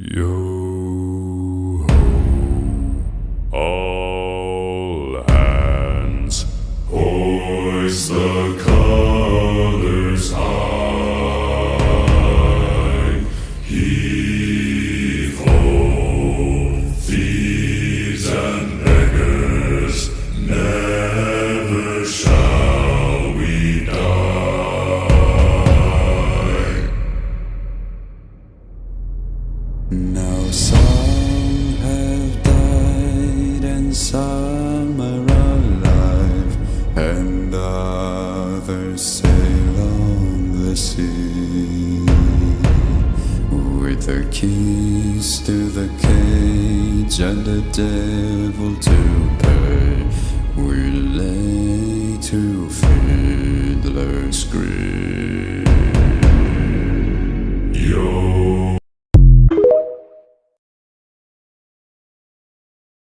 Yo ho, all hands, hoist the colors high. Heave ho, thieves and beggars, never shall we die. Now some have died and some are alive, and others sail on the sea with the keys to the cage and the devil to pay. We lay to Fiddler's Grave.